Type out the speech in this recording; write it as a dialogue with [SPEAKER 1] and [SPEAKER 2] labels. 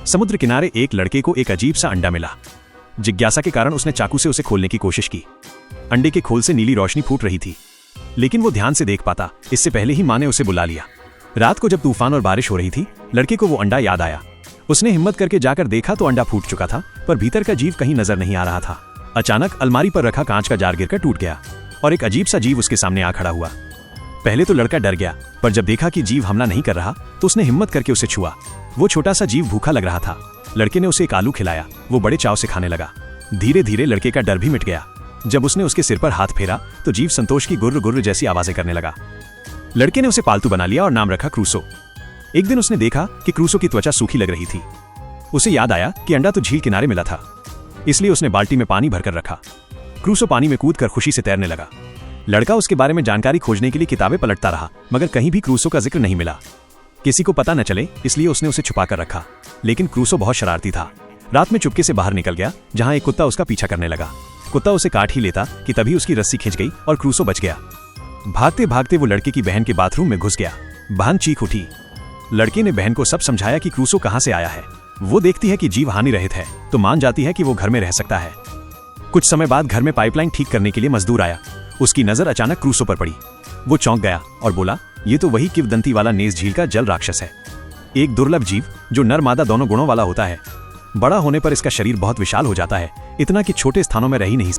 [SPEAKER 1] समुद्र किनारे एक लड़के को एक अजीब सा अंडा मिला। जिज्ञासा के कारण उसने चाकू से उसे खोलने की कोशिश की। अंडे के खोल से नीली रोशनी फूट रही थी, लेकिन वो ध्यान से देख पाता इससे पहले ही माँ ने उसे बुला लिया। रात को जब तूफान और बारिश हो रही थी, लड़के को वो अंडा याद आया। उसने हिम्मत करके जाकर देखा तो अंडा फूट चुका था, पर भीतर का जीव कहीं नजर नहीं आ रहा था। अचानक अलमारी पर रखा कांच का जार गिरकर टूट गया और एक अजीब सा जीव उसके सामने आ खड़ा हुआ। पहले तो लड़का डर गया, पर जब देखा कि जीव हमला नहीं कर रहा तो उसने हिम्मत करके उसे छुआ। वो छोटा सा जीव भूखा लग रहा था। लड़के ने उसे एक आलू खिलाया। वो बड़े चाव से खाने लगा। धीरे धीरे लड़के का डर भी मिट गया। जब उसने उसके सिर पर हाथ फेरा तो जीव संतोष की गुर्र गुर्र जैसी आवाजें करने लगा। लड़के ने उसे पालतू बना लिया और नाम रखा क्रूसो। एक दिन उसने देखा कि क्रूसो की त्वचा सूखी लग रही थी। उसे याद आया कि अंडा तो झील किनारे मिला था, इसलिए उसने बाल्टी में पानी भरकर रखा। क्रूसो पानी में कूदकर खुशी से तैरने लगा। लड़का उसके बारे में जानकारी खोजने के लिए किताबें पलटता रहा, मगर कहीं भी क्रूसो का जिक्र नहीं मिला। किसी को पता न चले इसलिए उसने उसे छुपा कर रखा। लेकिन क्रूसो बहुत शरारती था। रात में चुपके से बाहर निकल गया, जहां एक कुत्ता उसका पीछा करने लगा। कुत्ता उसे काट ही लेता कि तभी उसकी रस्सी खिंच गई और क्रूसो बच गया। भागते भागते वो लड़के की बहन के बाथरूम में घुस गया। बहन चीख उठी। लड़के ने बहन को सब समझाया कि क्रूसो कहां से आया है। वो देखती है कि जीव हानि रहित है तो मान जाती है कि वो घर में रह सकता है। कुछ समय बाद घर में पाइपलाइन ठीक करने के लिए मजदूर आया। उसकी नजर अचानक क्रूसो पर पड़ी। वो चौंक गया और बोला, ये तो वही किंवदंती वाला नेस झील का जल राक्षस है। एक दुर्लभ जीव जो नर मादा दोनों गुणों वाला होता है। बड़ा होने पर इसका शरीर बहुत विशाल हो जाता है, इतना कि छोटे स्थानों में रह ही नहीं